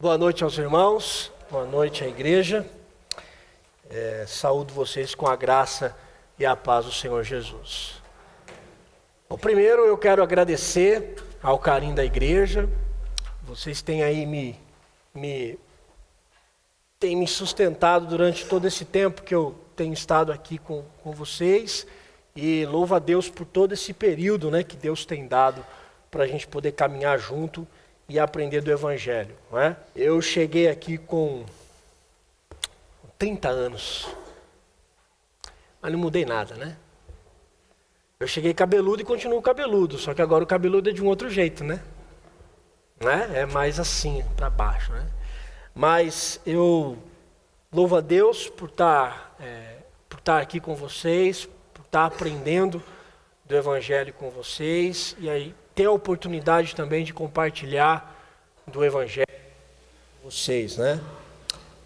Boa noite aos irmãos, boa noite à igreja. Saúdo vocês com a graça e a paz do Senhor Jesus. Bom, primeiro eu quero agradecer ao carinho da igreja. Vocês têm aí me sustentado durante todo esse tempo que eu tenho estado aqui com vocês. E louvo a Deus por todo esse período, que Deus tem dado para a gente poder caminhar junto e aprender do Evangelho, não é? Eu cheguei aqui com 30 anos, mas não mudei nada, né? Eu cheguei cabeludo e continuo cabeludo, só que agora o cabeludo é de um outro jeito, né? É mais assim, para baixo, né? Mas eu louvo a Deus por estar aqui com vocês, por estar aprendendo do Evangelho com vocês, e aí ter a oportunidade também de compartilhar do Evangelho com vocês, né?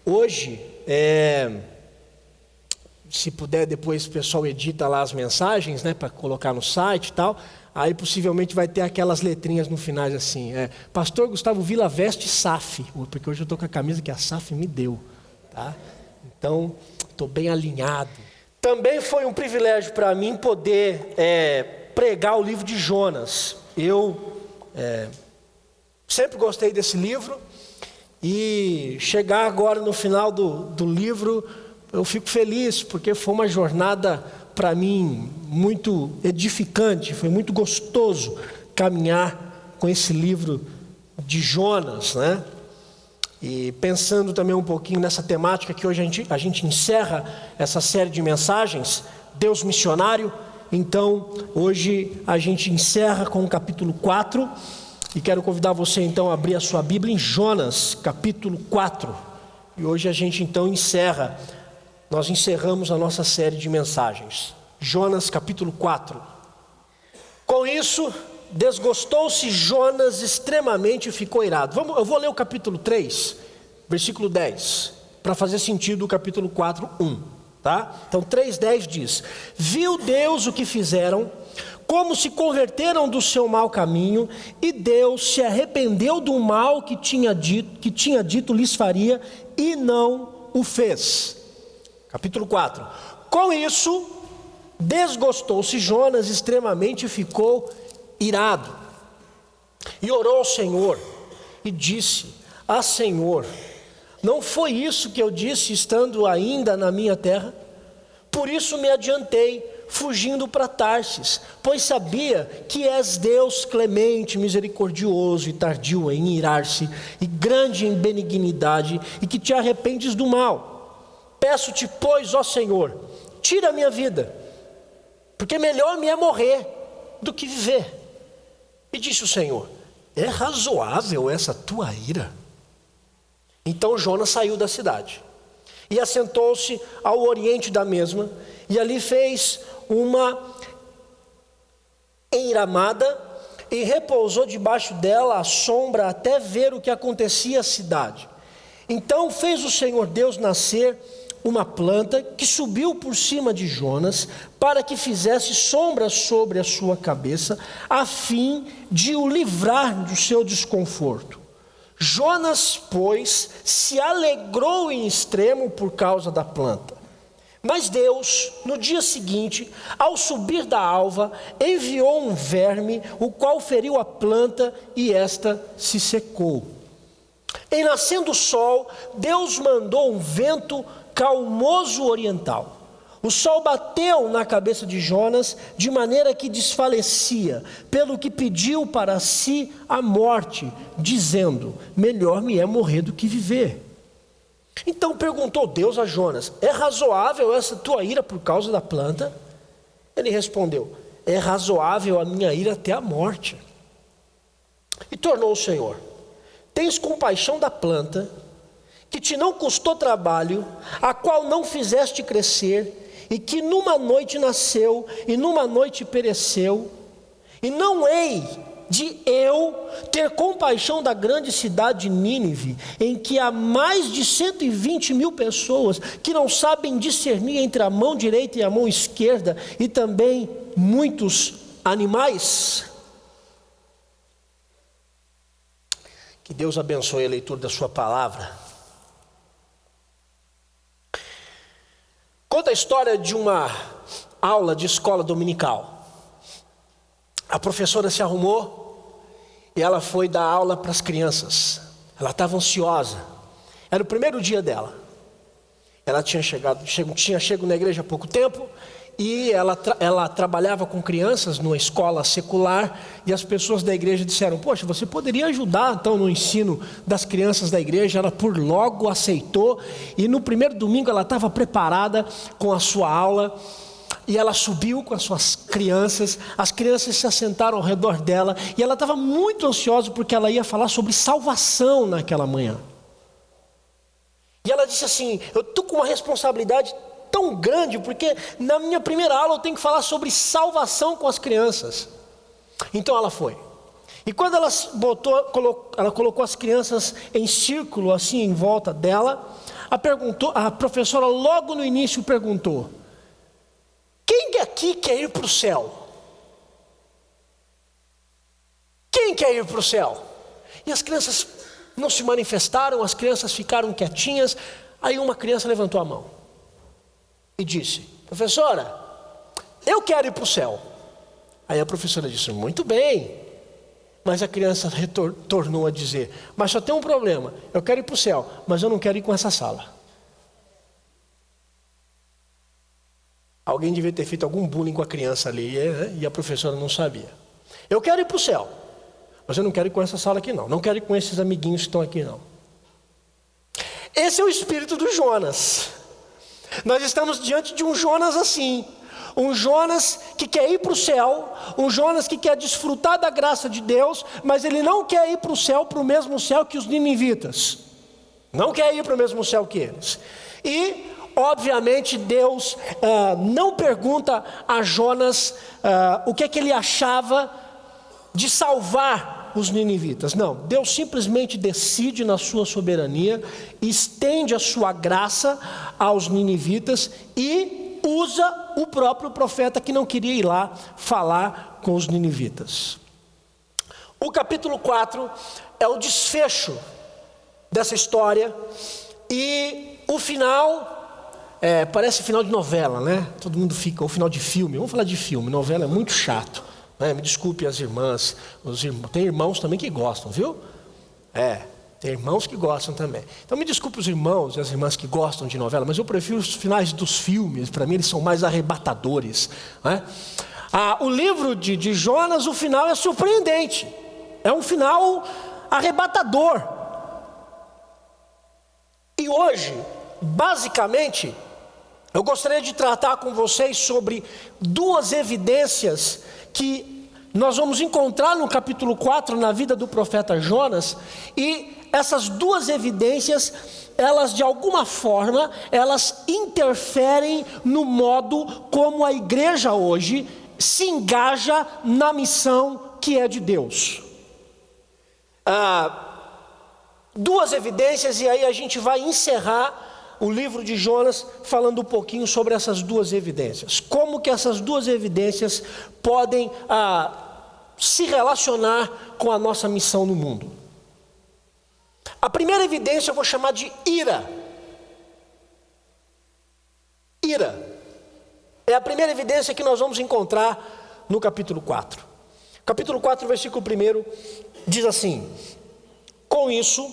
Hoje, se puder depois o pessoal edita lá as mensagens, para colocar no site e tal, aí possivelmente vai ter aquelas letrinhas no final assim, Pastor Gustavo Vila veste SAF, porque hoje eu estou com a camisa que a SAF me deu, tá? Então, estou bem alinhado. Também foi um privilégio para mim poder pregar o livro de Jonas. Eu sempre gostei desse livro e chegar agora no final do livro, eu fico feliz, porque foi uma jornada para mim muito edificante, foi muito gostoso caminhar com esse livro de Jonas, né? E pensando também um pouquinho nessa temática que hoje a gente encerra essa série de mensagens, Deus missionário. Então, hoje a gente encerra com o capítulo 4, e quero convidar você então a abrir a sua Bíblia em Jonas, capítulo 4. E hoje a gente então nós encerramos a nossa série de mensagens. Jonas, capítulo 4. Com isso, desgostou-se Jonas extremamente e ficou irado. Eu vou ler o capítulo 3, versículo 10, para fazer sentido o capítulo 4, 1. Tá? Então 3,10 diz: viu Deus o que fizeram, como se converteram do seu mau caminho, e Deus se arrependeu do mal que tinha dito lhes faria, e não o fez. Capítulo 4. Com isso, desgostou-se Jonas extremamente e ficou irado. E orou ao Senhor e disse: Senhor, não foi isso que eu disse estando ainda na minha terra? Por isso me adiantei, fugindo para Tarsis, pois sabia que és Deus clemente, misericordioso e tardio em irar-se, e grande em benignidade, e que te arrependes do mal. Peço-te, pois, ó Senhor, tira a minha vida, porque melhor me é morrer do que viver. E disse o Senhor: é razoável essa tua ira? Então Jonas saiu da cidade e assentou-se ao oriente da mesma, e ali fez uma enramada e repousou debaixo dela à sombra até ver o que acontecia à cidade. Então fez o Senhor Deus nascer uma planta que subiu por cima de Jonas, para que fizesse sombra sobre a sua cabeça, a fim de o livrar do seu desconforto. Jonas, pois, se alegrou em extremo por causa da planta. Mas Deus, no dia seguinte, ao subir da alva, enviou um verme, o qual feriu a planta, e esta se secou. Em nascendo o sol, Deus mandou um vento calmoso oriental. O sol bateu na cabeça de Jonas, de maneira que desfalecia, pelo que pediu para si a morte, dizendo: melhor me é morrer do que viver. Então perguntou Deus a Jonas: é razoável essa tua ira por causa da planta? Ele respondeu: é razoável a minha ira até a morte. E tornou o Senhor: tens compaixão da planta, que te não custou trabalho, a qual não fizeste crescer, e que numa noite nasceu, e numa noite pereceu, e não hei de eu ter compaixão da grande cidade de Nínive, em que há mais de 120 mil pessoas, que não sabem discernir entre a mão direita e a mão esquerda, e também muitos animais? Que Deus abençoe a leitura da sua palavra. Conta a história de uma aula de escola dominical. A professora se arrumou e ela foi dar aula para as crianças. Ela estava ansiosa. Era o primeiro dia dela. Ela tinha chego na igreja há pouco tempo e ela trabalhava com crianças numa escola secular, e as pessoas da igreja disseram: poxa, você poderia ajudar então no ensino das crianças da igreja. Ela por logo aceitou, e no primeiro domingo ela estava preparada com a sua aula, e ela subiu com as suas crianças. As crianças se assentaram ao redor dela, e ela estava muito ansiosa porque ela ia falar sobre salvação naquela manhã. E ela disse assim: eu estou com uma responsabilidade tão grande, porque na minha primeira aula eu tenho que falar sobre salvação com as crianças. Então ela foi. E quando ela colocou as crianças em círculo, assim, em volta dela, a professora logo no início perguntou: quem aqui quer ir para o céu? Quem quer ir para o céu? E as crianças não se manifestaram, as crianças ficaram quietinhas. Aí uma criança levantou a mão e disse: professora, eu quero ir para o céu. Aí a professora disse: muito bem. Mas a criança retornou a dizer: mas só tem um problema, eu quero ir para o céu, mas eu não quero ir com essa sala. Alguém devia ter feito algum bullying com a criança ali, e a professora não sabia. Eu quero ir para o céu, mas eu não quero ir com essa sala aqui não. Não quero ir com esses amiguinhos que estão aqui não. Esse é o espírito do Jonas. Nós estamos diante de um Jonas assim. Um Jonas que quer ir para o céu. Um Jonas que quer desfrutar da graça de Deus, mas ele não quer ir para o céu, para o mesmo céu que os ninivitas. Não quer ir para o mesmo céu que eles. E obviamente Deus não pergunta a Jonas o que é que ele achava de salvar os ninivitas. Não, Deus simplesmente decide na sua soberania, estende a sua graça aos ninivitas e usa o próprio profeta que não queria ir lá falar com os ninivitas. O capítulo 4 é o desfecho dessa história, e o final parece final de novela, né? Todo mundo fica, ou final de filme. Vamos falar de filme, novela é muito chato, né? Me desculpe as irmãs, tem irmãos também que gostam, viu? Tem irmãos que gostam também. Então me desculpe os irmãos e as irmãs que gostam de novela, mas eu prefiro os finais dos filmes. Para mim eles são mais arrebatadores, né? O livro de Jonas, o final é surpreendente. É um final arrebatador. E hoje, basicamente, eu gostaria de tratar com vocês sobre duas evidências que nós vamos encontrar no capítulo 4 na vida do profeta Jonas. E essas duas evidências, elas de alguma forma, elas interferem no modo como a igreja hoje se engaja na missão que é de Deus. Duas evidências, e aí a gente vai encerrar o livro de Jonas falando um pouquinho sobre essas duas evidências. Como que essas duas evidências podem se relacionar com a nossa missão no mundo. A primeira evidência eu vou chamar de ira. Ira é a primeira evidência que nós vamos encontrar no capítulo 4. Capítulo 4, versículo 1 diz assim: com isso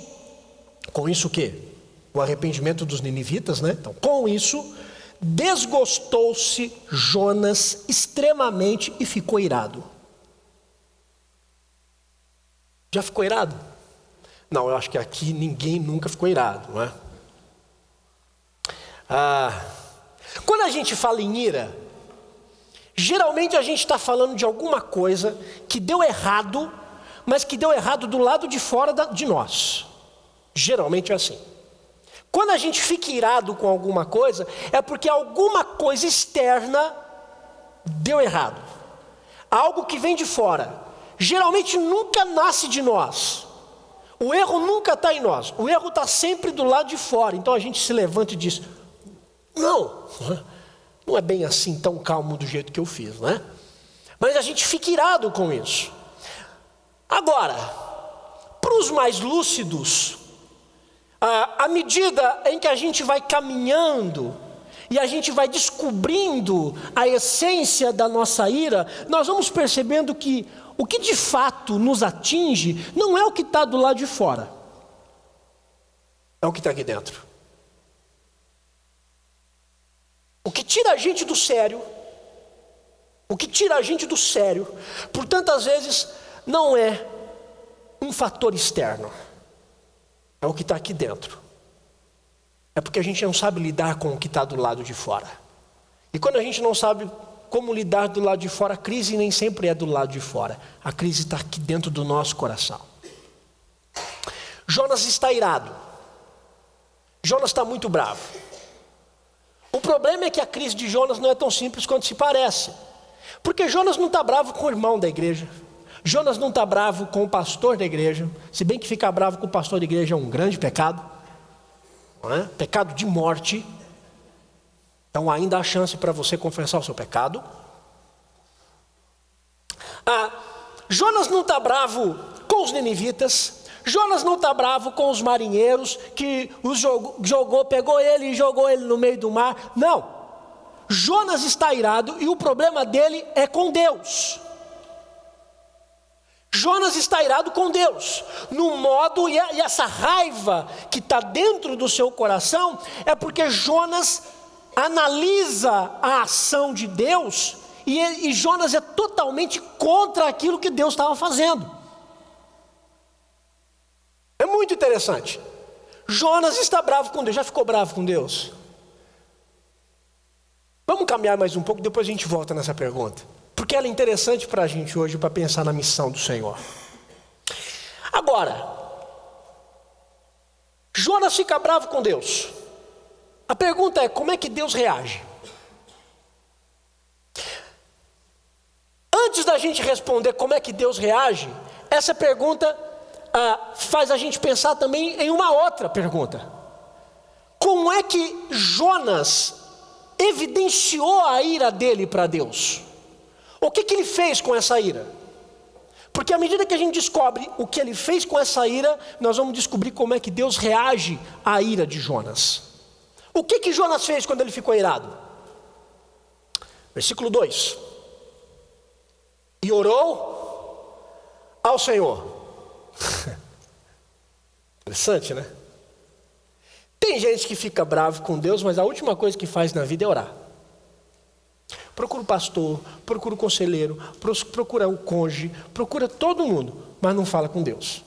o quê? O arrependimento dos ninivitas, né? Então, com isso, desgostou-se Jonas extremamente e ficou irado. Já ficou irado? Não, eu acho que aqui ninguém nunca ficou irado, não é? Quando a gente fala em ira, geralmente a gente está falando de alguma coisa que deu errado, mas que deu errado do lado de fora de nós. Geralmente é assim. Quando a gente fica irado com alguma coisa, é porque alguma coisa externa deu errado. Algo que vem de fora. Geralmente nunca nasce de nós. O erro nunca está em nós. O erro está sempre do lado de fora. Então a gente se levanta e diz: não é bem assim tão calmo do jeito que eu fiz, não é? Mas a gente fica irado com isso. Agora, Para os mais lúcidos, à medida em que a gente vai caminhando e a gente vai descobrindo a essência da nossa ira, nós vamos percebendo que o que de fato nos atinge não é o que está do lado de fora, é o que está aqui dentro. O que tira a gente do sério, por tantas vezes, não é um fator externo, é o que está aqui dentro. É porque a gente não sabe lidar com o que está do lado de fora. E quando a gente não sabe como lidar do lado de fora, a crise nem sempre é do lado de fora. A crise está aqui dentro do nosso coração. Jonas está irado. Jonas está muito bravo. O problema é que a crise de Jonas não é tão simples quanto se parece. Porque Jonas não está bravo com o irmão da igreja. Jonas não está bravo com o pastor da igreja. Se bem que ficar bravo com o pastor da igreja é um grande pecado. Não é? Pecado de morte. Então ainda há chance para você confessar o seu pecado. Jonas não está bravo com os ninivitas. Jonas não está bravo com os marinheiros que pegou ele e jogou ele no meio do mar. Não. Jonas está irado e o problema dele é com Deus. Jonas está irado com Deus, no modo, e essa raiva que está dentro do seu coração, é porque Jonas analisa a ação de Deus, e Jonas é totalmente contra aquilo que Deus estava fazendo. É muito interessante. Jonas está bravo com Deus. Já ficou bravo com Deus? Vamos caminhar mais um pouco, depois a gente volta nessa pergunta, porque ela é interessante para a gente hoje, para pensar na missão do Senhor. Agora, Jonas fica bravo com Deus. A pergunta é, como é que Deus reage? Antes da gente responder como é que Deus reage, essa pergunta faz a gente pensar também em uma outra pergunta. Como é que Jonas evidenciou a ira dele para Deus? O que ele fez com essa ira? Porque à medida que a gente descobre o que ele fez com essa ira, nós vamos descobrir como é que Deus reage à ira de Jonas. O que Jonas fez quando ele ficou irado? Versículo 2. E orou ao Senhor. Interessante, né? Tem gente que fica bravo com Deus, mas a última coisa que faz na vida é orar. Procura o pastor, procura o conselheiro, procura o cônjuge, procura todo mundo, mas não fala com Deus.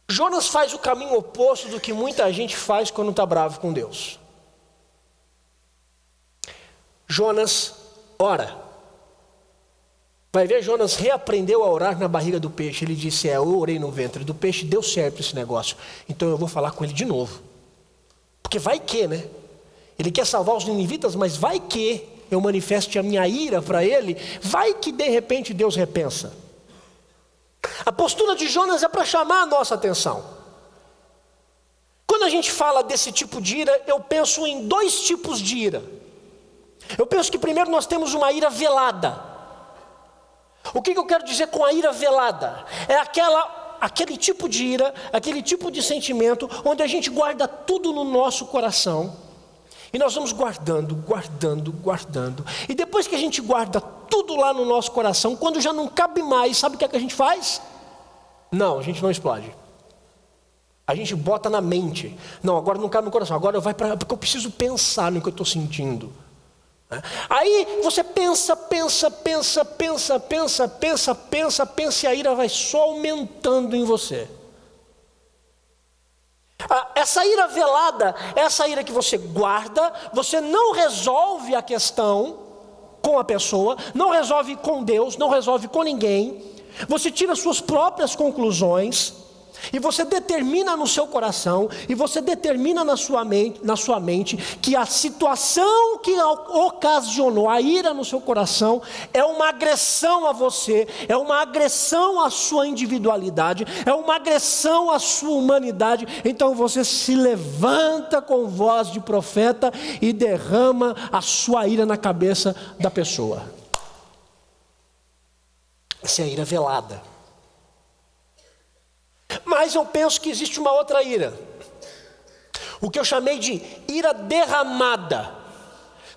Jonas faz o caminho oposto do que muita gente faz quando está bravo com Deus. Jonas ora. Vai ver, Jonas reaprendeu a orar na barriga do peixe. Ele disse, eu orei no ventre do peixe, deu certo esse negócio. Então eu vou falar com ele de novo. Porque vai que, né? Ele quer salvar os ninivitas, mas vai que eu manifeste a minha ira para ele. Vai que de repente Deus repensa. A postura de Jonas é para chamar a nossa atenção. Quando a gente fala desse tipo de ira, eu penso em dois tipos de ira. Eu penso que primeiro nós temos uma ira velada. O que eu quero dizer com a ira velada? É aquele tipo de ira, aquele tipo de sentimento, onde a gente guarda tudo no nosso coração, e nós vamos guardando. E depois que a gente guarda tudo lá no nosso coração, quando já não cabe mais, sabe o que é que a gente faz? Não, a gente não explode. A gente bota na mente. Não, agora não cabe no coração, agora vai para... Porque eu preciso pensar no que eu estou sentindo. Aí você pensa, e a ira vai só aumentando em você. Essa ira velada, essa ira que você guarda, você não resolve a questão com a pessoa, não resolve com Deus, não resolve com ninguém. Você tira suas próprias conclusões, e você determina no seu coração, e você determina na sua mente que a situação que ocasionou a ira no seu coração é uma agressão a você, é uma agressão à sua individualidade, é uma agressão à sua humanidade. Então você se levanta com voz de profeta e derrama a sua ira na cabeça da pessoa. Essa é a ira velada. Mas eu penso que existe uma outra ira, o que eu chamei de ira derramada.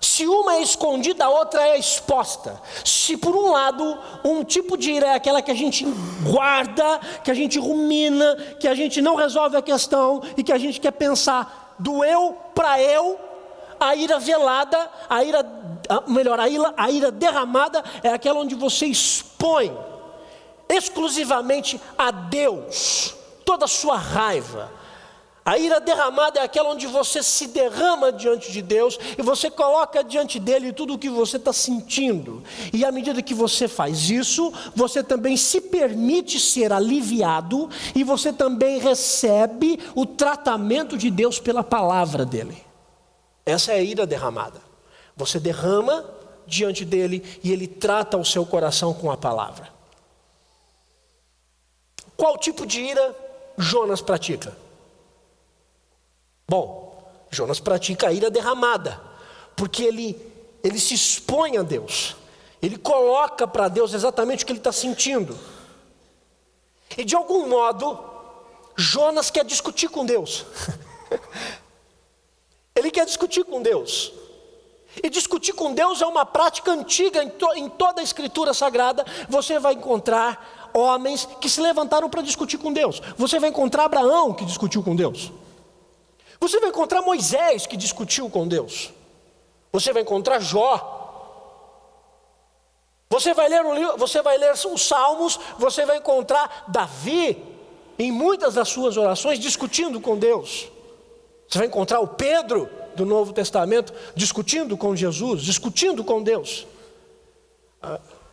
Se uma é escondida, a outra é exposta. Se por um lado, um tipo de ira é aquela que a gente guarda, que a gente rumina, que a gente não resolve a questão e que a gente quer pensar do eu para eu, a ira velada, a ira derramada é aquela onde você expõe exclusivamente a Deus toda a sua raiva. A ira derramada é aquela onde você se derrama diante de Deus e você coloca diante dele tudo o que você está sentindo. E à medida que você faz isso, você também se permite ser aliviado e você também recebe o tratamento de Deus pela palavra dele. Essa é a ira derramada. Você derrama diante dele e ele trata o seu coração com a palavra. Qual tipo de ira Jonas pratica? Bom, Jonas pratica a ira derramada, porque ele se expõe a Deus, ele coloca para Deus exatamente o que ele está sentindo. E de algum modo, Jonas quer discutir com Deus. Ele quer discutir com Deus. E discutir com Deus é uma prática antiga em toda a Escritura Sagrada. Você vai encontrar homens que se levantaram para discutir com Deus. Você vai encontrar Abraão que discutiu com Deus. Você vai encontrar Moisés que discutiu com Deus. Você vai encontrar Jó. Você vai ler os Salmos, você vai encontrar Davi em muitas das suas orações discutindo com Deus. Você vai encontrar o Pedro do Novo Testamento discutindo com Jesus, discutindo com Deus.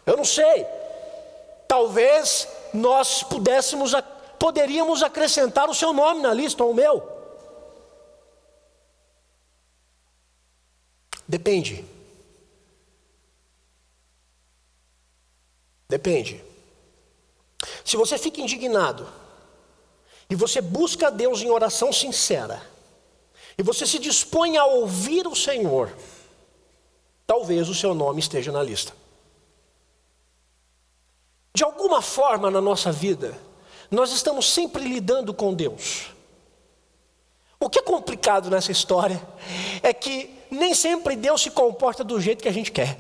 Eu não sei. Talvez nós poderíamos acrescentar o seu nome na lista, ou o meu. Depende. Se você fica indignado e você busca a Deus em oração sincera e você se dispõe a ouvir o Senhor, talvez o seu nome esteja na lista. De alguma forma na nossa vida, nós estamos sempre lidando com Deus. O que é complicado nessa história é que nem sempre Deus se comporta do jeito que a gente quer.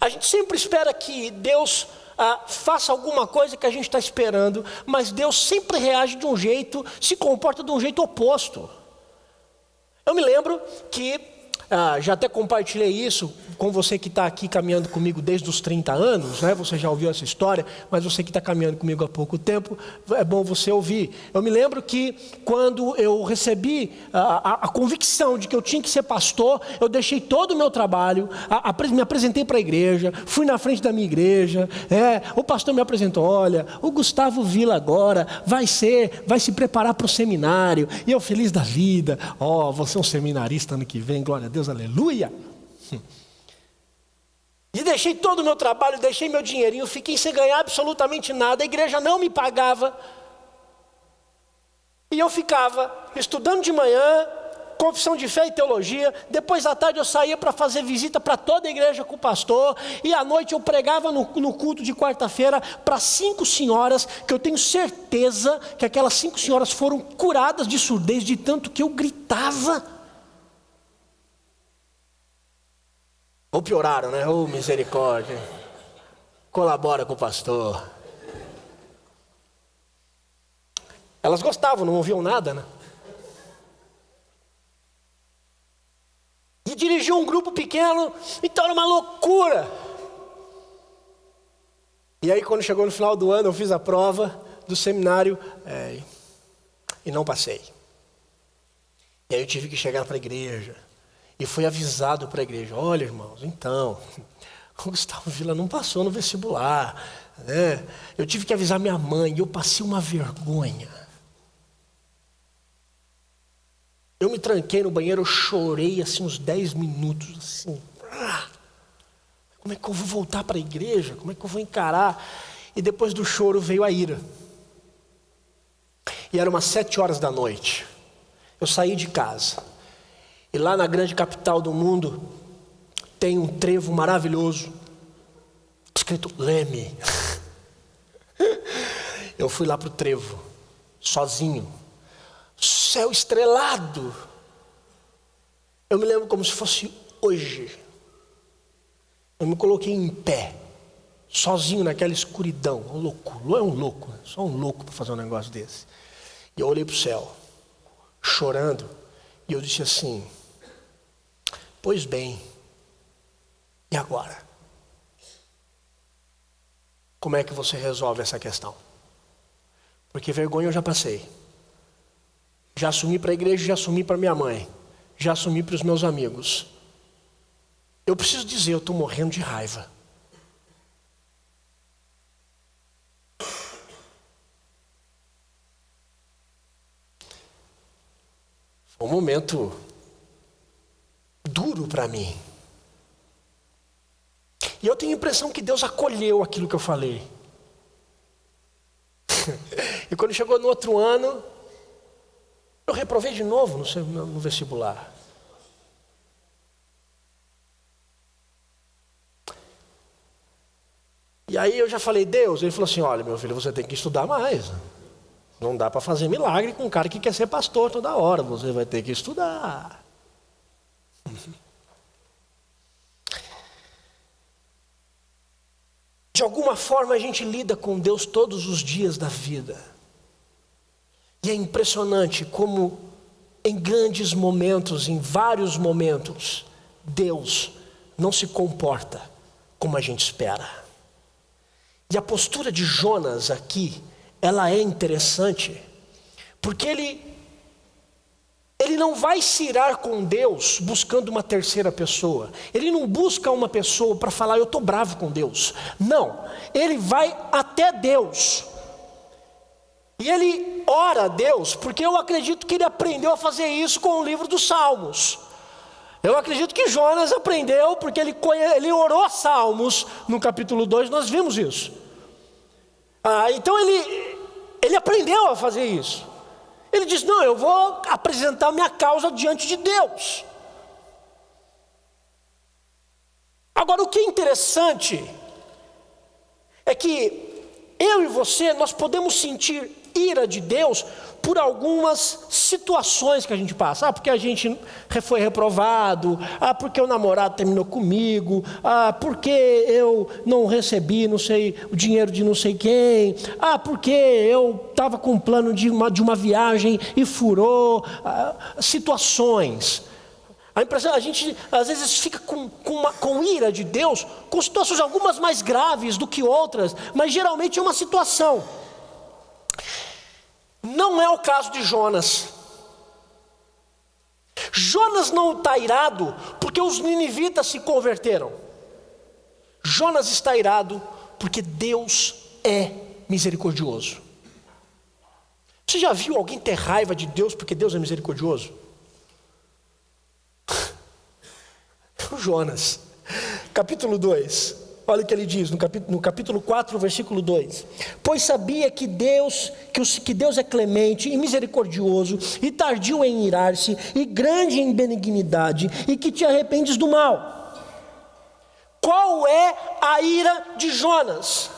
A gente sempre espera que Deus faça alguma coisa que a gente está esperando, mas Deus sempre reage de um jeito, se comporta de um jeito oposto. Eu me lembro que, já até compartilhei isso com você que está aqui caminhando comigo desde os 30 anos, né? Você já ouviu essa história, mas você que está caminhando comigo há pouco tempo, é bom você ouvir. Eu me lembro que quando eu recebi a convicção de que eu tinha que ser pastor, eu deixei todo o meu trabalho, me apresentei para a igreja, fui na frente da minha igreja, o pastor me apresentou, olha, o Gustavo Vila agora vai se preparar para o seminário, e eu feliz da vida, você é um seminarista ano que vem, glória a Deus, aleluia. E deixei todo o meu trabalho, deixei meu dinheirinho, fiquei sem ganhar absolutamente nada, a igreja não me pagava. E eu ficava estudando de manhã, confissão de fé e teologia, depois à tarde eu saía para fazer visita para toda a igreja com o pastor, e à noite eu pregava no culto de quarta-feira para 5 senhoras, que eu tenho certeza que aquelas 5 senhoras foram curadas de surdez de tanto que eu gritava. Ou pioraram, né? Oh, misericórdia. Colabora com o pastor. Elas gostavam, não ouviam nada, né? E dirigiu um grupo pequeno, então era uma loucura. E aí quando chegou no final do ano, eu fiz a prova do seminário e não passei. E aí eu tive que chegar para a igreja. E fui avisado para a igreja, olha irmãos, então, o Gustavo Vila não passou no vestibular, né? Eu tive que avisar minha mãe, e eu passei uma vergonha. Eu me tranquei no banheiro, eu chorei assim uns 10 minutos, assim. Como é que eu vou voltar para a igreja? Como é que eu vou encarar? E depois do choro veio a ira. E era umas 7 horas da noite. Eu saí de casa. E lá na grande capital do mundo, tem um trevo maravilhoso, escrito Leme. Eu fui lá para o trevo, sozinho, céu estrelado. Eu me lembro como se fosse hoje. Eu me coloquei em pé, sozinho naquela escuridão. Um louco, só um louco para fazer um negócio desse. E eu olhei para o céu, chorando, e eu disse assim: pois bem, e agora? Como é que você resolve essa questão? Porque vergonha eu já passei. Já assumi para a igreja, já assumi para minha mãe, já assumi para os meus amigos. Eu preciso dizer, eu estou morrendo de raiva. Foi um momento duro para mim. E eu tenho a impressão que Deus acolheu aquilo que eu falei. E quando chegou no outro ano, eu reprovei de novo no vestibular. E aí eu já falei, Deus, ele falou assim, olha meu filho, você tem que estudar mais. Não dá para fazer milagre com um cara que quer ser pastor toda hora, você vai ter que estudar. De alguma forma a gente lida com Deus todos os dias da vida. E é impressionante como em grandes momentos, em vários momentos, Deus não se comporta como a gente espera. E a postura de Jonas aqui, ela é interessante, porque ele não vai se irar com Deus buscando uma terceira pessoa. Ele não busca uma pessoa para falar, eu estou bravo com Deus. Não, ele vai até Deus. E ele ora a Deus, porque eu acredito que ele aprendeu a fazer isso com o livro dos Salmos. Eu acredito que Jonas aprendeu, porque ele orou Salmos no capítulo 2, nós vimos isso. Então ele aprendeu a fazer isso. Ele diz, não, eu vou apresentar minha causa diante de Deus. Agora o que é interessante é que eu e você, nós podemos sentir ira de Deus por algumas situações que a gente passa. Porque a gente foi reprovado, porque o namorado terminou comigo, porque eu não recebi, não sei, o dinheiro de não sei quem, porque eu estava com um plano de uma viagem e furou. Situações. A gente às vezes fica com ira de Deus, com situações algumas mais graves do que outras, mas geralmente é uma situação. Não é o caso de Jonas. Jonas não está irado porque os ninivitas se converteram. Jonas está irado porque Deus é misericordioso. Você já viu alguém ter raiva de Deus porque Deus é misericordioso? O Jonas, capítulo 2. Olha o que ele diz no capítulo 4, versículo 2. Pois sabia que Deus é clemente e misericordioso, e tardio em irar-se, e grande em benignidade, e que te arrependes do mal. Qual é a ira de Jonas?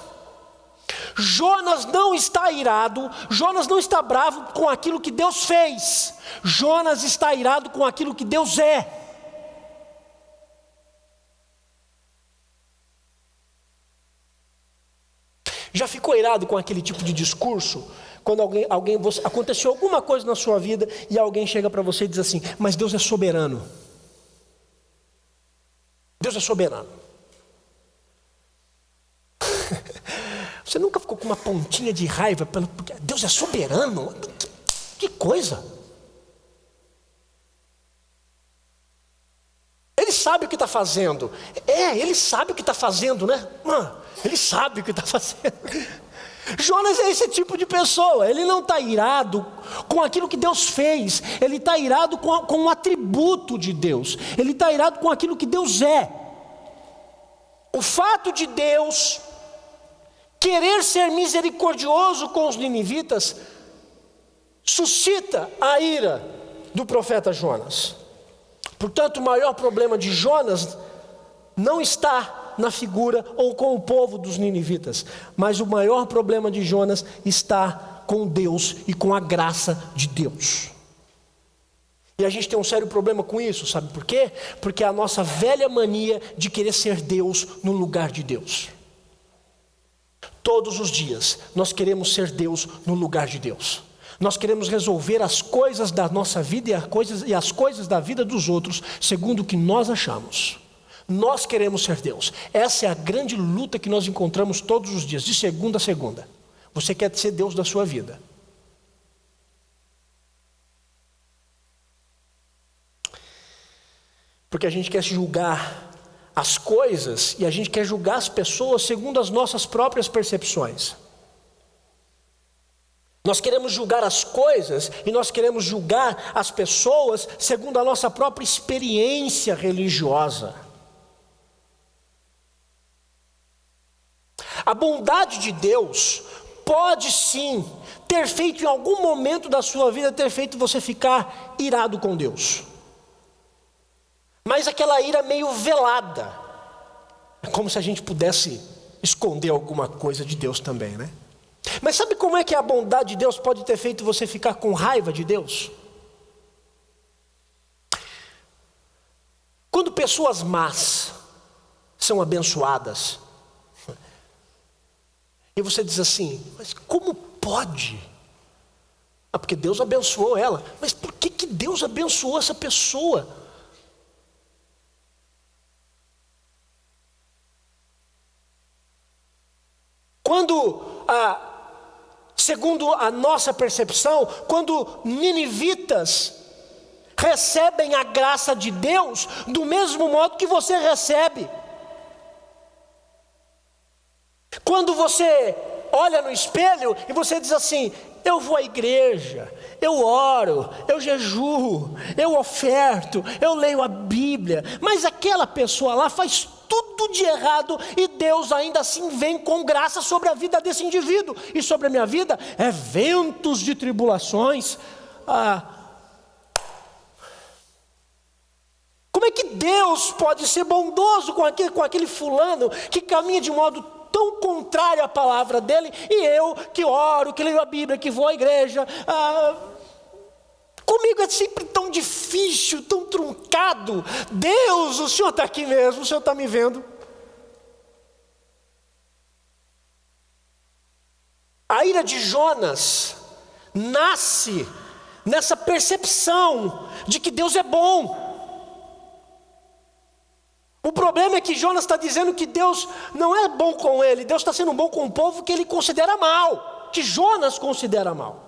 Jonas não está irado, Jonas não está bravo com aquilo que Deus fez. Jonas está irado com aquilo que Deus é. Já ficou irado com aquele tipo de discurso? Quando aconteceu alguma coisa na sua vida e alguém chega para você e diz assim, mas Deus é soberano. Deus é soberano. Você nunca ficou com uma pontinha de raiva porque Deus é soberano? Que coisa! Ele sabe o que está fazendo. Ele sabe o que está fazendo, né? Ele sabe o que está fazendo. Jonas é esse tipo de pessoa. Ele não está irado com aquilo que Deus fez. Ele está irado com um atributo de Deus. Ele está irado com aquilo que Deus é. O fato de Deus querer ser misericordioso com os ninivitas suscita a ira do profeta Jonas. Portanto, o maior problema de Jonas não está na figura ou com o povo dos ninivitas. Mas o maior problema de Jonas está com Deus e com a graça de Deus. E a gente tem um sério problema com isso, sabe por quê? Porque é a nossa velha mania de querer ser Deus no lugar de Deus. Todos os dias nós queremos ser Deus no lugar de Deus. Nós queremos resolver as coisas da nossa vida e as coisas da vida dos outros segundo o que nós achamos. Nós queremos ser Deus. Essa é a grande luta que nós encontramos todos os dias, de segunda a segunda. Você quer ser Deus da sua vida. Porque a gente quer julgar as coisas e a gente quer julgar as pessoas segundo as nossas próprias percepções. Nós queremos julgar as coisas e nós queremos julgar as pessoas segundo a nossa própria experiência religiosa. A bondade de Deus pode sim ter feito em algum momento da sua vida, ter feito você ficar irado com Deus. Mas aquela ira meio velada. É como se a gente pudesse esconder alguma coisa de Deus também, né? Mas sabe como é que a bondade de Deus pode ter feito você ficar com raiva de Deus? Quando pessoas más são abençoadas, e você diz assim, mas como pode? Ah, porque Deus abençoou ela. Mas por que Deus abençoou essa pessoa? Quando, segundo a nossa percepção, quando ninivitas recebem a graça de Deus do mesmo modo que você recebe. Quando você olha no espelho e você diz assim, eu vou à igreja, eu oro, eu jejuo, eu oferto, eu leio a Bíblia, mas aquela pessoa lá faz tudo de errado e Deus ainda assim vem com graça sobre a vida desse indivíduo e sobre a minha vida, ventos de tribulações. Como é que Deus pode ser bondoso com aquele fulano que caminha de modo tão contrário à palavra dele, e eu que oro, que leio a Bíblia, que vou à igreja, comigo é sempre tão difícil, tão truncado. Deus, o Senhor está aqui mesmo, o Senhor está me vendo. A ira de Jonas nasce nessa percepção de que Deus é bom. O problema é que Jonas está dizendo que Deus não é bom com ele, Deus está sendo bom com o povo que ele considera mal, que Jonas considera mal.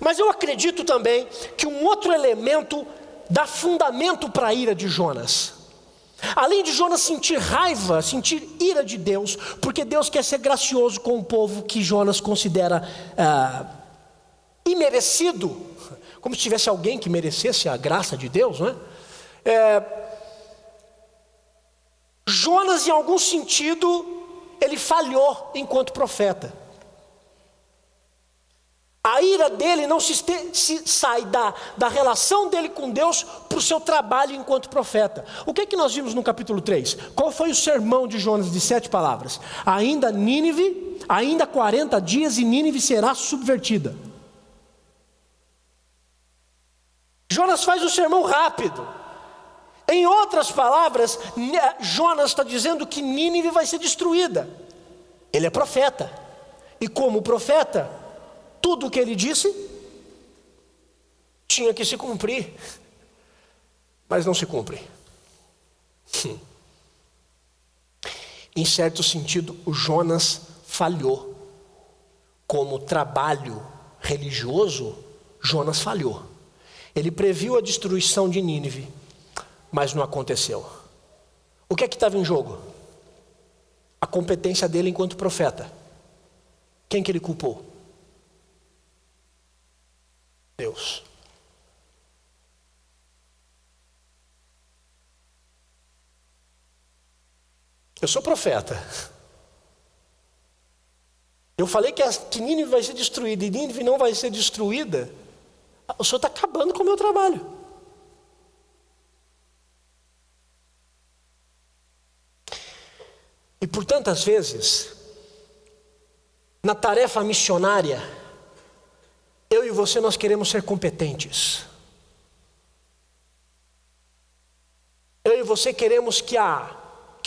Mas eu acredito também que um outro elemento dá fundamento para a ira de Jonas. Além de Jonas sentir raiva, sentir ira de Deus, porque Deus quer ser gracioso com o povo que Jonas considera imerecido, como se tivesse alguém que merecesse a graça de Deus, não é? Jonas, em algum sentido, ele falhou enquanto profeta. A ira dele não se sai da relação dele com Deus para o seu trabalho enquanto profeta. O que é que nós vimos no capítulo 3? Qual foi o sermão de Jonas de 7 palavras? Ainda 40 dias e Nínive será subvertida. Jonas faz um sermão rápido. Em outras palavras, Jonas está dizendo que Nínive vai ser destruída. Ele é profeta. E como profeta, tudo o que ele disse tinha que se cumprir. Mas não se cumpre. Em certo sentido, o Jonas falhou. Como trabalho religioso, Jonas falhou. Ele previu a destruição de Nínive, mas não aconteceu. O que é que estava em jogo? A competência dele enquanto profeta. Quem que ele culpou? Deus. Eu sou profeta. Eu falei que Nínive vai ser destruída e Nínive não vai ser destruída. O Senhor está acabando com o meu trabalho. E por tantas vezes, na tarefa missionária, eu e você, nós queremos ser competentes. Eu e você queremos que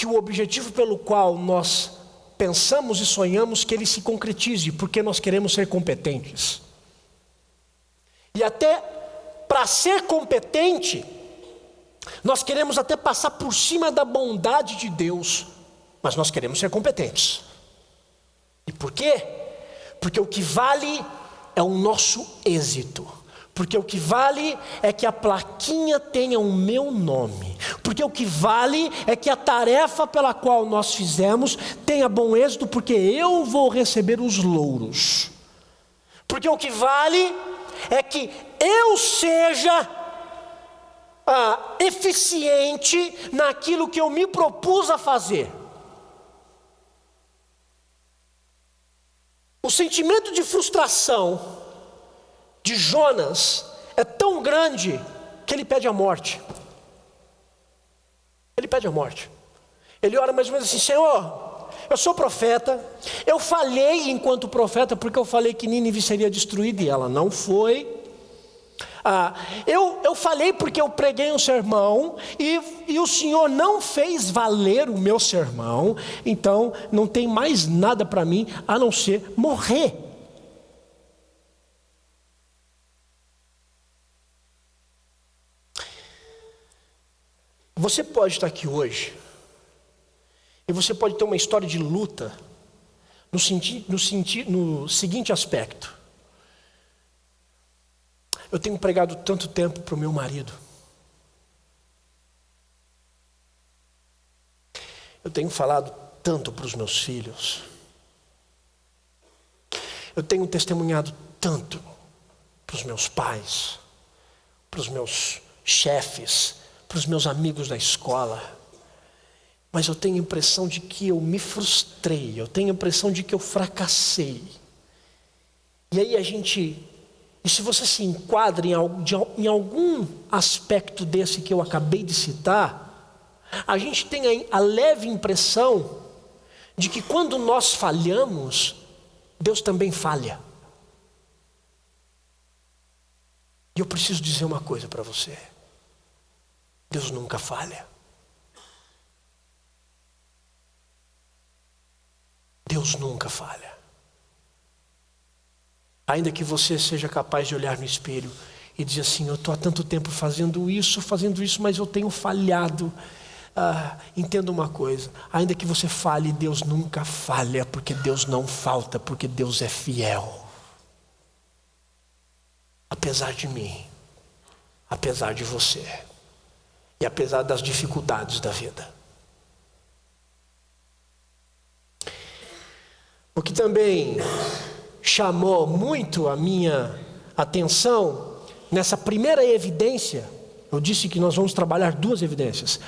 o objetivo pelo qual nós pensamos e sonhamos, que ele se concretize, porque nós queremos ser competentes. E até para ser competente, nós queremos até passar por cima da bondade de Deus, mas nós queremos ser competentes. E por quê? Porque o que vale é o nosso êxito. Porque o que vale é que a plaquinha tenha o meu nome. Porque o que vale é que a tarefa pela qual nós fizemos tenha bom êxito, porque eu vou receber os louros. Porque o que vale é que eu seja eficiente naquilo que eu me propus a fazer. O sentimento de frustração de Jonas é tão grande que ele pede a morte. Ele pede a morte. Ele ora mais ou menos assim: Senhor, eu sou profeta, eu falhei enquanto profeta, porque eu falei que Nínive seria destruída e ela não foi. Eu falei porque eu preguei um sermão e o Senhor não fez valer o meu sermão, então não tem mais nada para mim a não ser morrer. Você pode estar aqui hoje e você pode ter uma história de luta no seguinte aspecto: eu tenho pregado tanto tempo para o meu marido, eu tenho falado tanto para os meus filhos, eu tenho testemunhado tanto para os meus pais, para os meus chefes, para os meus amigos da escola, mas eu tenho a impressão de que eu me frustrei, eu tenho a impressão de que eu fracassei. E aí e se você se enquadra em algum aspecto desse que eu acabei de citar, a gente tem a leve impressão de que quando nós falhamos, Deus também falha. E eu preciso dizer uma coisa para você: Deus nunca falha. Deus nunca falha. Ainda que você seja capaz de olhar no espelho e dizer assim: eu estou há tanto tempo fazendo isso, mas eu tenho falhado. Entenda uma coisa: ainda que você falhe, Deus nunca falha, porque Deus não falta, porque Deus é fiel. Apesar de mim, apesar de você, e apesar das dificuldades da vida. O que também chamou muito a minha atenção nessa primeira evidência, eu disse que nós vamos trabalhar duas evidências.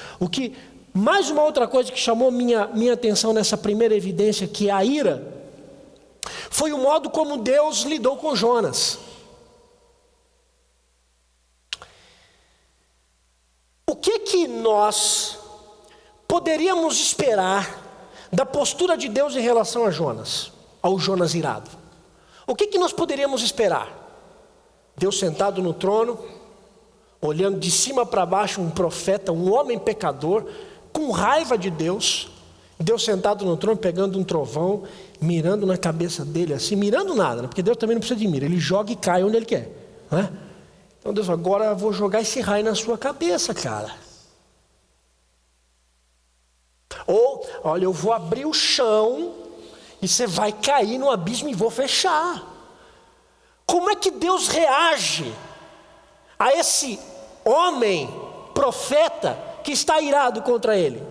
Mais uma outra coisa que chamou minha atenção nessa primeira evidência, que é a ira, foi o modo como Deus lidou com Jonas. O que nós poderíamos esperar da postura de Deus em relação a Jonas, ao Jonas irado? O que nós poderíamos esperar? Deus sentado no trono, olhando de cima para baixo um profeta, um homem pecador, com raiva de Deus. Deus sentado no trono, pegando um trovão, mirando na cabeça dele assim, mirando nada, né? Porque Deus também não precisa de mira, ele joga e cai onde ele quer, né? Então Deus, agora eu vou jogar esse raio na sua cabeça, cara. Ou, olha, eu vou abrir o chão e você vai cair no abismo e vou fechar. Como é que Deus reage a esse homem, profeta, que está irado contra ele?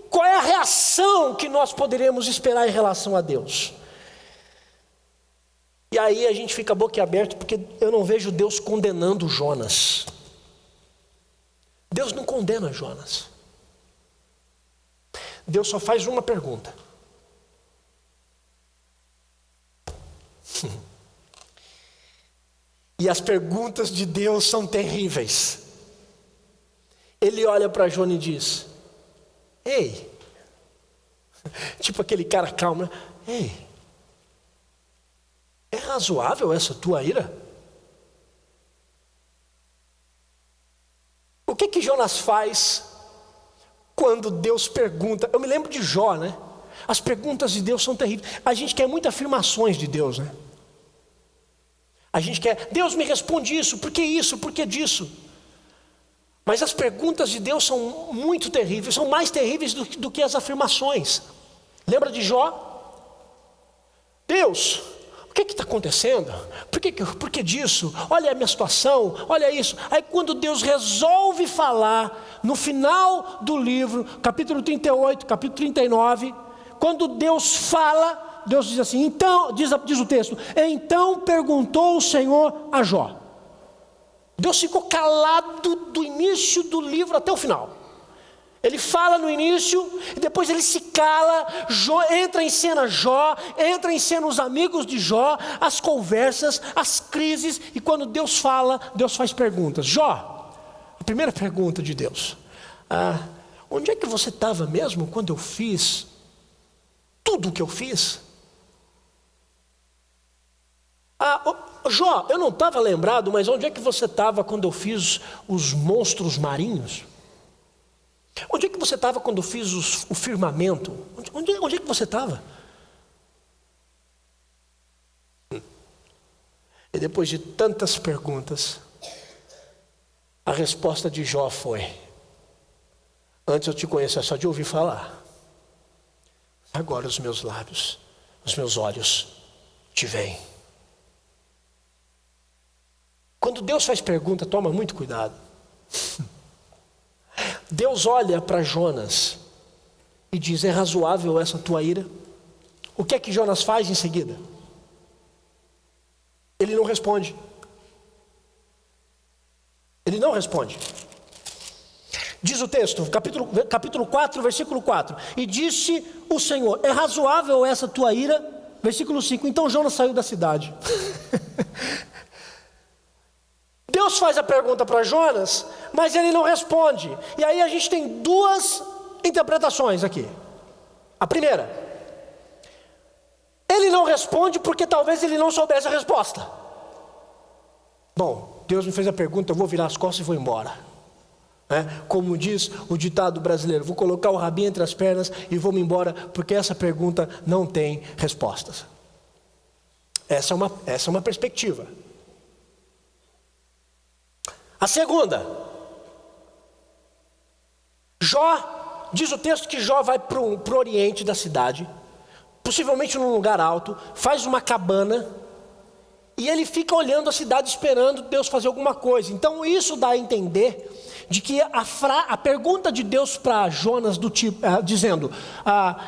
Qual é a reação que nós poderíamos esperar em relação a Deus? E aí a gente fica boquiaberto, porque eu não vejo Deus condenando Jonas. Deus não condena Jonas. Deus só faz uma pergunta. E as perguntas de Deus são terríveis. Ele olha para Jonas e diz: Ei, tipo aquele cara calmo, né? Ei, é razoável essa tua ira? O que Jonas faz quando Deus pergunta? Eu me lembro de Jó, né? As perguntas de Deus são terríveis. A gente quer muitas afirmações de Deus, né? A gente quer, Deus me responde isso, por que disso? Mas as perguntas de Deus são muito terríveis, são mais terríveis do que as afirmações. Lembra de Jó? Deus, o que está acontecendo? Por que disso? Olha a minha situação, olha isso. Aí quando Deus resolve falar, no final do livro, capítulo 38, capítulo 39, quando Deus fala, Deus diz assim, então, diz o texto, então perguntou o Senhor a Jó. Deus ficou calado do início do livro até o final. Ele fala no início e depois ele se cala. Entra em cena Jó, entra em cena os amigos de Jó, as conversas, as crises. E quando Deus fala, Deus faz perguntas. Jó, a primeira pergunta de Deus: onde é que você estava mesmo quando eu fiz tudo o que eu fiz? Jó, eu não estava lembrado, mas onde é que você estava quando eu fiz os monstros marinhos? Onde é que você estava quando eu fiz o firmamento? Onde é que você estava? E depois de tantas perguntas, a resposta de Jó foi: antes eu te conhecia só de ouvir falar, agora os meus lábios, os meus olhos te veem. Quando Deus faz pergunta, toma muito cuidado. Deus olha para Jonas e diz: é razoável essa tua ira? O que é que Jonas faz em seguida? Ele não responde. Ele não responde. Diz o texto, capítulo 4, versículo 4: e disse o Senhor: é razoável essa tua ira? Versículo 5: então Jonas saiu da cidade. Deus faz a pergunta para Jonas, mas ele não responde. E aí a gente tem duas interpretações aqui. A primeira: ele não responde porque talvez ele não soubesse a resposta. Bom, Deus me fez a pergunta, eu vou virar as costas e vou embora. Como diz o ditado brasileiro, vou colocar o rabinho entre as pernas e vou me embora, porque essa pergunta não tem respostas. Essa é uma perspectiva. A segunda: Jó, diz o texto que Jó vai para o oriente da cidade, possivelmente num lugar alto, faz uma cabana, e ele fica olhando a cidade esperando Deus fazer alguma coisa. Então isso dá a entender de que a pergunta de Deus para Jonas, do tipo, dizendo: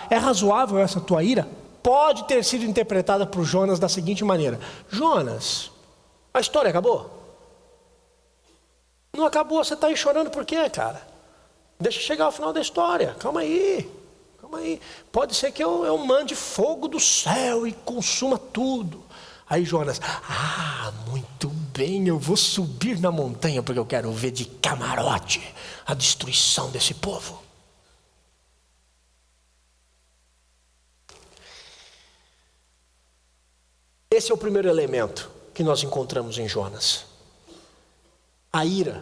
é razoável essa tua ira? Pode ter sido interpretada por Jonas da seguinte maneira: Jonas, a história acabou? Não acabou, você está aí chorando por quê, cara? Deixa chegar ao final da história, calma aí. Pode ser que eu mande fogo do céu e consuma tudo. Aí Jonas: muito bem, eu vou subir na montanha porque eu quero ver de camarote a destruição desse povo. Esse é o primeiro elemento que nós encontramos em Jonas. A ira,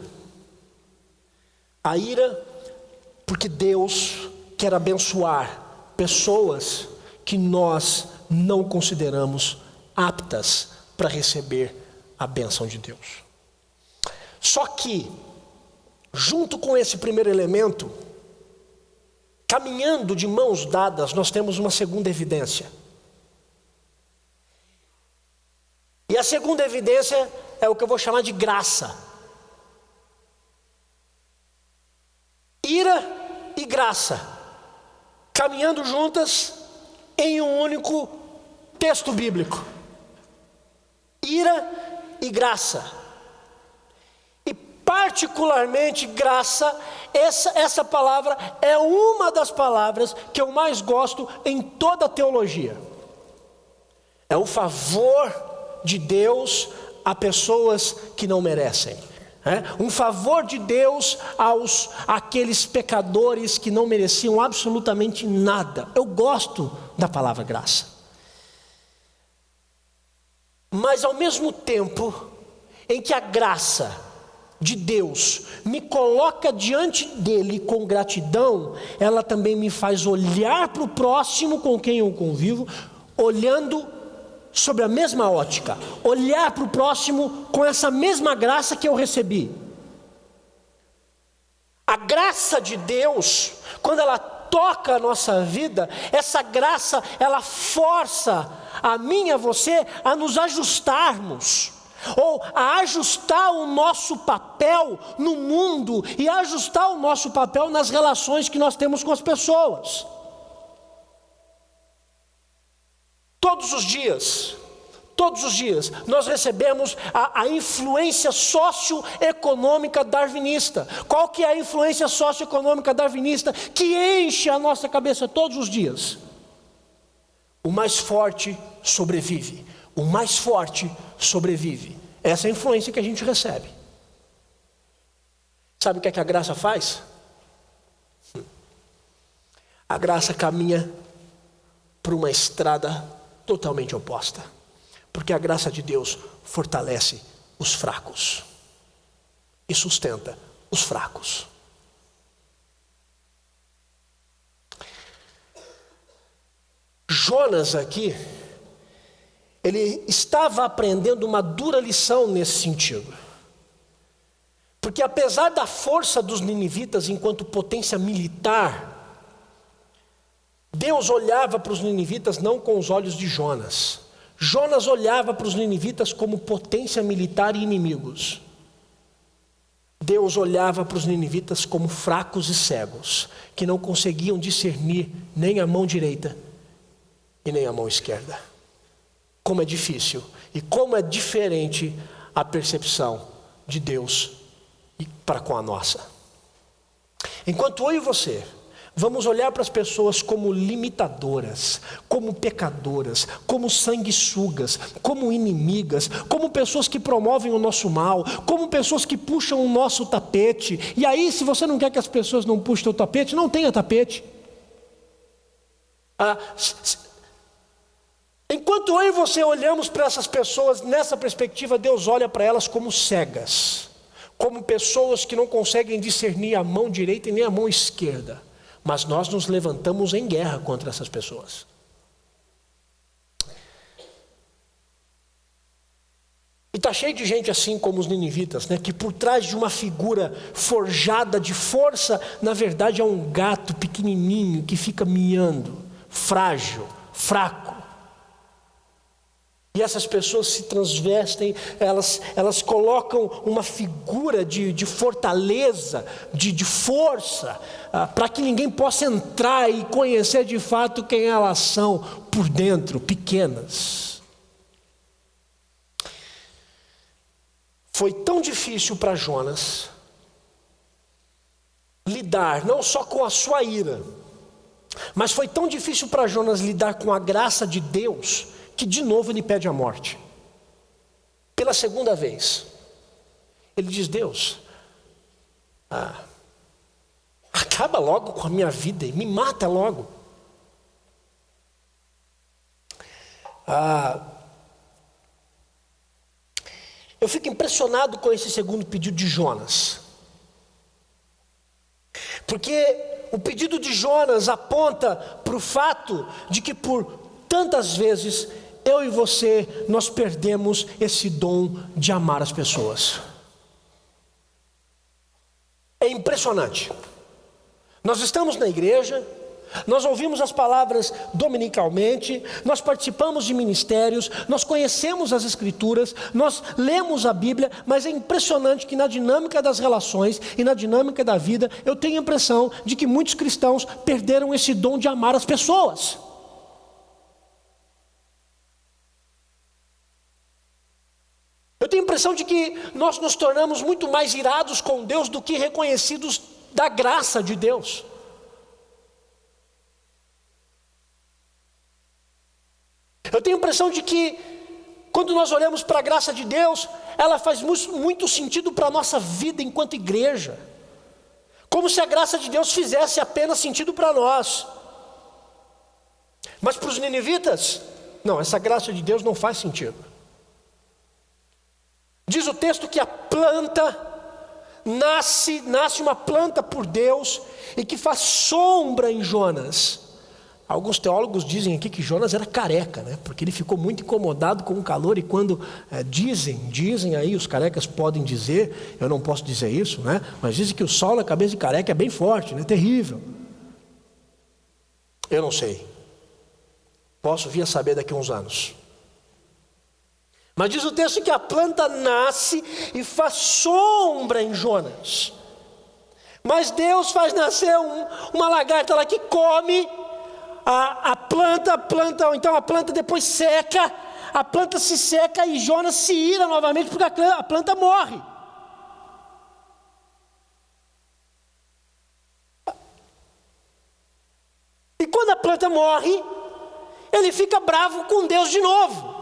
porque Deus quer abençoar pessoas que nós não consideramos aptas para receber a bênção de Deus. Só que, junto com esse primeiro elemento, caminhando de mãos dadas, nós temos uma segunda evidência. E a segunda evidência é o que eu vou chamar de graça. Ira e graça, caminhando juntas em um único texto bíblico. Ira e graça. E particularmente graça, essa palavra é uma das palavras que eu mais gosto em toda a teologia. É o favor de Deus a pessoas que não merecem. Um favor de Deus àqueles pecadores que não mereciam absolutamente nada. Eu gosto da palavra graça. Mas ao mesmo tempo em que a graça de Deus me coloca diante dele com gratidão, ela também me faz olhar para o próximo com quem eu convivo, olhando sobre a mesma ótica, olhar para o próximo com essa mesma graça que eu recebi. A graça de Deus, quando ela toca a nossa vida, essa graça, ela força a mim e a você a nos ajustarmos, ou a ajustar o nosso papel no mundo e a ajustar o nosso papel nas relações que nós temos com as pessoas. Todos os dias, nós recebemos a influência socioeconômica darwinista. Qual que é a influência socioeconômica darwinista que enche a nossa cabeça todos os dias? O mais forte sobrevive. O mais forte sobrevive. Essa é a influência que a gente recebe. Sabe o que é que a graça faz? A graça caminha por uma estrada totalmente oposta. Porque a graça de Deus fortalece os fracos e sustenta os fracos. Jonas aqui, ele estava aprendendo uma dura lição nesse sentido. Porque apesar da força dos ninivitas enquanto potência militar, Deus olhava para os ninivitas não com os olhos de Jonas. Jonas olhava para os ninivitas como potência militar e inimigos. Deus olhava para os ninivitas como fracos e cegos, que não conseguiam discernir nem a mão direita e nem a mão esquerda. Como é difícil e como é diferente a percepção de Deus para com a nossa. Enquanto eu e você vamos olhar para as pessoas como limitadoras, como pecadoras, como sanguessugas, como inimigas, como pessoas que promovem o nosso mal, como pessoas que puxam o nosso tapete. E aí, se você não quer que as pessoas não puxem o tapete, não tenha tapete. Enquanto eu e você olhamos para essas pessoas nessa perspectiva, Deus olha para elas como cegas, como pessoas que não conseguem discernir a mão direita e nem a mão esquerda. Mas nós nos levantamos em guerra contra essas pessoas. E está cheio de gente assim como os ninivitas, né? Que por trás de uma figura forjada de força, na verdade é um gato pequenininho que fica miando, frágil, fraco. E essas pessoas se transvestem, elas colocam uma figura de fortaleza, de força, para que ninguém possa entrar e conhecer de fato quem elas são por dentro, pequenas. Foi tão difícil para Jonas lidar não só com a sua ira, mas foi tão difícil para Jonas lidar com a graça de Deus, que de novo ele pede a morte. Pela segunda vez. Ele diz: Deus, acaba logo com a minha vida e me mata logo. Eu fico impressionado com esse segundo pedido de Jonas. Porque o pedido de Jonas aponta para o fato de que por tantas vezes eu e você, nós perdemos esse dom de amar as pessoas. É impressionante. Nós estamos na igreja, nós ouvimos as palavras dominicalmente, nós participamos de ministérios, nós conhecemos as escrituras, nós lemos a Bíblia, mas é impressionante que na dinâmica das relações e na dinâmica da vida, eu tenho a impressão de que muitos cristãos perderam esse dom de amar as pessoas. Eu tenho a impressão de que nós nos tornamos muito mais irados com Deus do que reconhecidos da graça de Deus. Eu tenho a impressão de que quando nós olhamos para a graça de Deus, ela faz muito sentido para a nossa vida enquanto igreja. Como se a graça de Deus fizesse apenas sentido para nós. Mas para os ninivitas, não, essa graça de Deus não faz sentido. Diz o texto que a planta nasce uma planta por Deus e que faz sombra em Jonas. Alguns teólogos dizem aqui que Jonas era careca, né? Porque ele ficou muito incomodado com o calor. E quando dizem aí, os carecas podem dizer, eu não posso dizer isso, né? Mas dizem que o sol na cabeça de careca é bem forte, né? Terrível. Eu não sei. Posso vir a saber daqui a uns anos. Mas diz o texto que a planta nasce e faz sombra em Jonas. Mas Deus faz nascer uma lagarta lá que come a planta, ou então a planta depois seca, a planta se seca e Jonas se ira novamente porque a planta morre. E quando a planta morre, ele fica bravo com Deus de novo.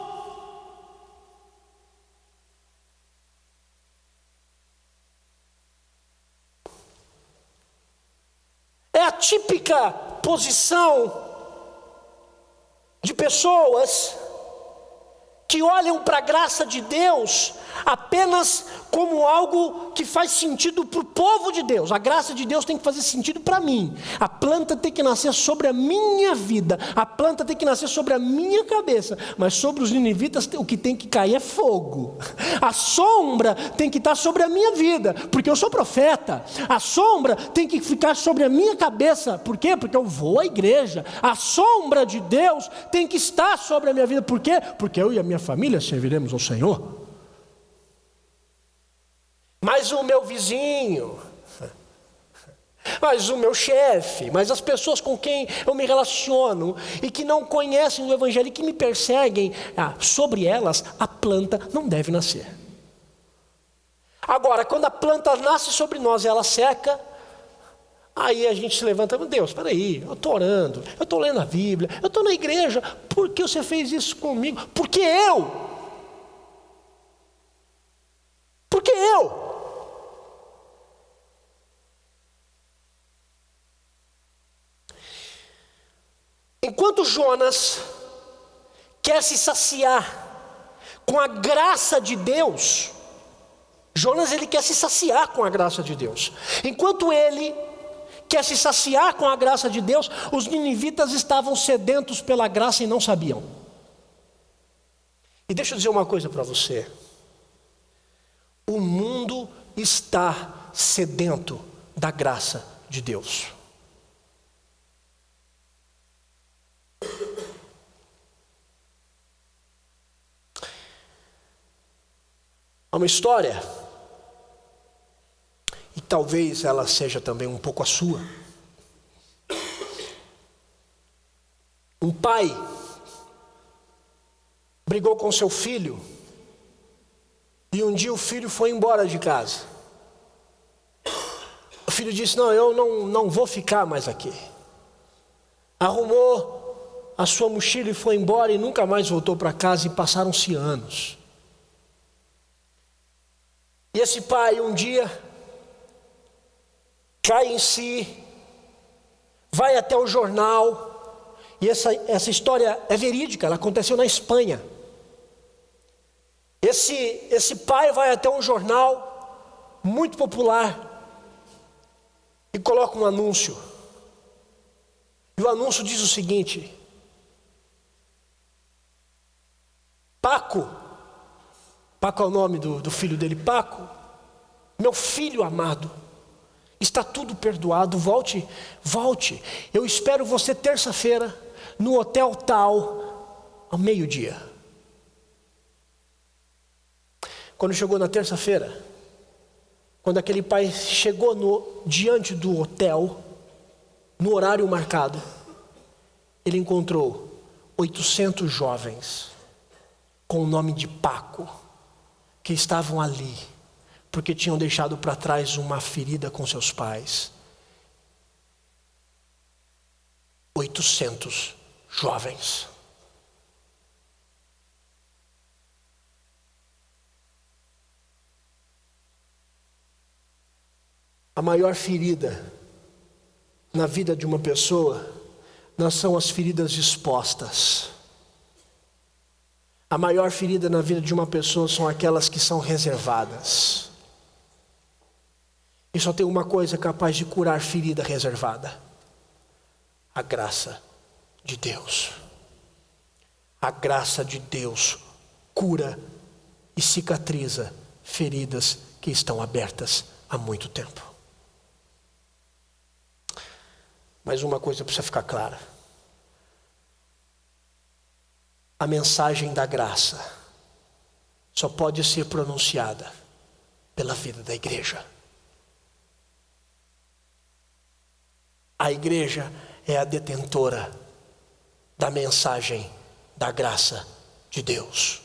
É a típica posição de pessoas que olham para a graça de Deus apenas como algo que faz sentido para o povo de Deus. A graça de Deus tem que fazer sentido para mim. A planta tem que nascer sobre a minha vida. A planta tem que nascer sobre a minha cabeça. Mas sobre os ninivitas o que tem que cair é fogo. A sombra tem que estar sobre a minha vida, porque eu sou profeta. A sombra tem que ficar sobre a minha cabeça. Por quê? Porque eu vou à igreja. A sombra de Deus tem que estar sobre a minha vida. Por quê? Porque eu e a minha família serviremos ao Senhor. Mas o meu vizinho, mas o meu chefe, mas as pessoas com quem eu me relaciono e que não conhecem o Evangelho e que me perseguem, sobre elas a planta não deve nascer. Agora, quando a planta nasce sobre nós e ela seca, aí a gente se levanta, meu Deus, espera aí, eu estou orando, eu estou lendo a Bíblia, eu estou na igreja, por que você fez isso comigo? Porque eu. Enquanto Jonas quer se saciar com a graça de Deus, ele quer se saciar com a graça de Deus. Enquanto ele quer se saciar com a graça de Deus, os ninivitas estavam sedentos pela graça e não sabiam. E deixa eu dizer uma coisa para você. O mundo está sedento da graça de Deus. Há uma história, e talvez ela seja também um pouco a sua. Um pai brigou com seu filho, e um dia o filho foi embora de casa. O filho disse, eu não vou ficar mais aqui. Arrumou a sua mochila e foi embora e nunca mais voltou para casa, e passaram-se anos. E esse pai um dia cai em si, vai até o jornal, e essa história é verídica, ela aconteceu na Espanha. Esse pai vai até um jornal muito popular e coloca um anúncio. E o anúncio diz o seguinte: Paco é o nome do filho dele, Paco, meu filho amado, está tudo perdoado, volte, eu espero você terça-feira, no hotel tal, ao meio-dia. Quando chegou na terça-feira, quando aquele pai chegou diante do hotel, no horário marcado, ele encontrou 800 jovens, com o nome de Paco, que estavam ali, porque tinham deixado para trás uma ferida com seus pais. 800 jovens. A maior ferida na vida de uma pessoa não são as feridas expostas. A maior ferida na vida de uma pessoa são aquelas que são reservadas. E só tem uma coisa capaz de curar ferida reservada: a graça de Deus. A graça de Deus cura e cicatriza feridas que estão abertas há muito tempo. Mas uma coisa precisa ficar clara: a mensagem da graça só pode ser pronunciada pela vida da igreja. A igreja é a detentora da mensagem da graça de Deus.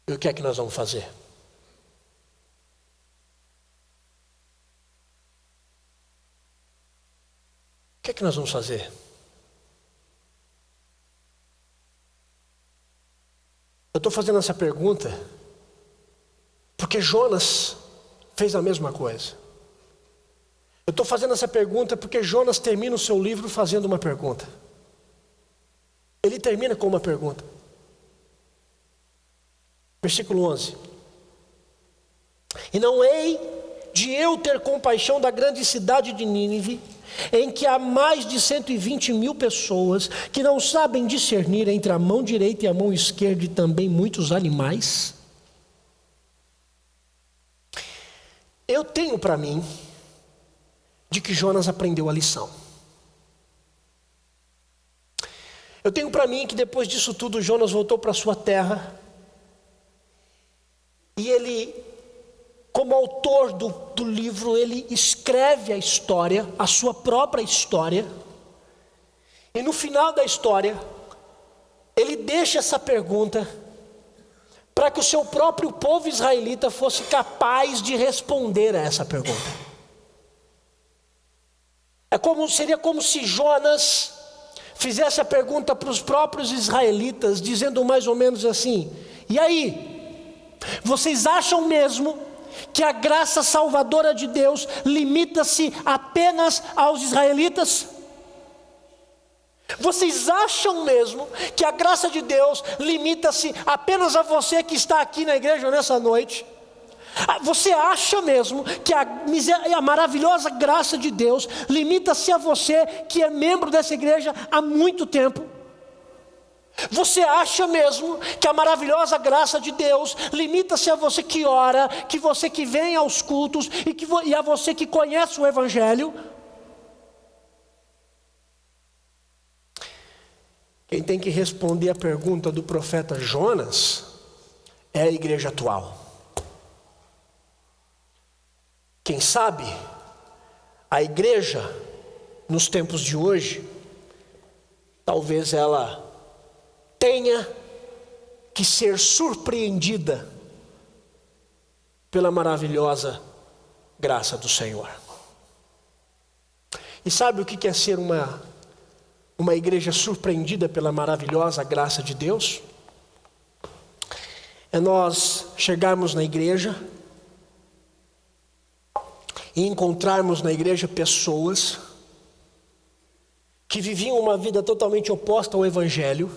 E o que é que nós vamos fazer? O que é que nós vamos fazer? Eu estou fazendo essa pergunta porque Jonas fez a mesma coisa. Eu estou fazendo essa pergunta porque Jonas termina o seu livro fazendo uma pergunta. Ele termina com uma pergunta. Versículo 11. E não hei de eu ter compaixão da grande cidade de Nínive, em que há mais de 120 mil pessoas que não sabem discernir entre a mão direita e a mão esquerda, e também muitos animais? Eu tenho para mim de que Jonas aprendeu a lição. Eu tenho para mim que depois disso tudo Jonas voltou para sua terra, e ele, como autor do livro, ele escreve a história, a sua própria história, e no final da história ele deixa essa pergunta para que o seu próprio povo israelita fosse capaz de responder a essa pergunta. Seria como se Jonas fizesse a pergunta para os próprios israelitas, dizendo mais ou menos assim: e aí, vocês acham mesmo que a graça salvadora de Deus limita-se apenas aos israelitas? Vocês acham mesmo que a graça de Deus limita-se apenas a você que está aqui na igreja nessa noite? Você acha mesmo que a maravilhosa graça de Deus limita-se a você que é membro dessa igreja há muito tempo? Você acha mesmo que a maravilhosa graça de Deus limita-se a você que ora, que você que vem aos cultos e a você que conhece o Evangelho? Quem tem que responder a pergunta do profeta Jonas é a igreja atual. Quem sabe a igreja nos tempos de hoje, talvez ela tenha que ser surpreendida pela maravilhosa graça do Senhor. E sabe o que é ser uma igreja surpreendida pela maravilhosa graça de Deus? É nós chegarmos na igreja e encontrarmos na igreja pessoas que viviam uma vida totalmente oposta ao Evangelho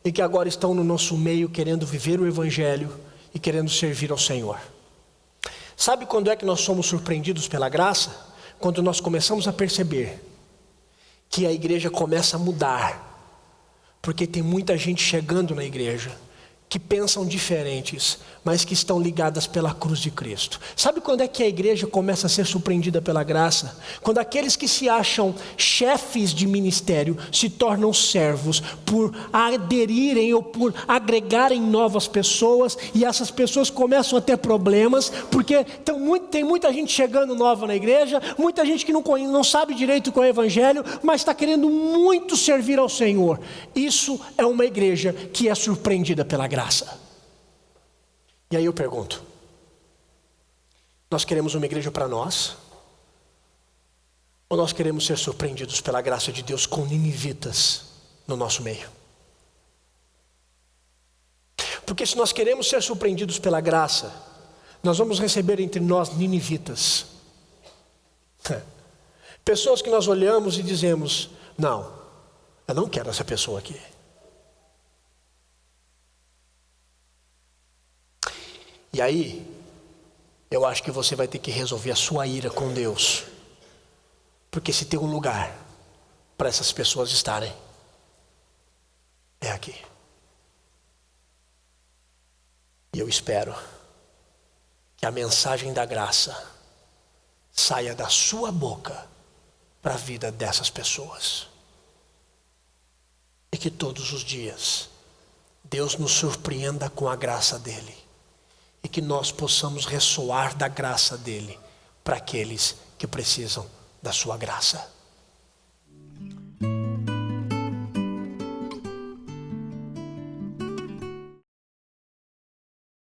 e que agora estão no nosso meio querendo viver o Evangelho e querendo servir ao Senhor. Sabe quando é que nós somos surpreendidos pela graça? Quando nós começamos a perceber que a igreja começa a mudar, porque tem muita gente chegando na igreja que pensam diferentes, mas que estão ligadas pela cruz de Cristo. Sabe quando é que a igreja começa a ser surpreendida pela graça? Quando aqueles que se acham chefes de ministério se tornam servos por aderirem ou por agregarem novas pessoas, e essas pessoas começam a ter problemas, porque tem muita gente chegando nova na igreja, muita gente que não sabe direito qual é o Evangelho, mas está querendo muito servir ao Senhor. Isso é uma igreja que é surpreendida pela graça. E aí eu pergunto: nós queremos uma igreja para nós? Ou nós queremos ser surpreendidos pela graça de Deus com ninivitas no nosso meio? Porque se nós queremos ser surpreendidos pela graça, nós vamos receber entre nós ninivitas. Pessoas que nós olhamos e dizemos: não, eu não quero essa pessoa aqui. E aí, eu acho que você vai ter que resolver a sua ira com Deus. Porque se tem um lugar para essas pessoas estarem, é aqui. E eu espero que a mensagem da graça saia da sua boca para a vida dessas pessoas. E que todos os dias Deus nos surpreenda com a graça dele. E que nós possamos ressoar da graça dele para aqueles que precisam da sua graça.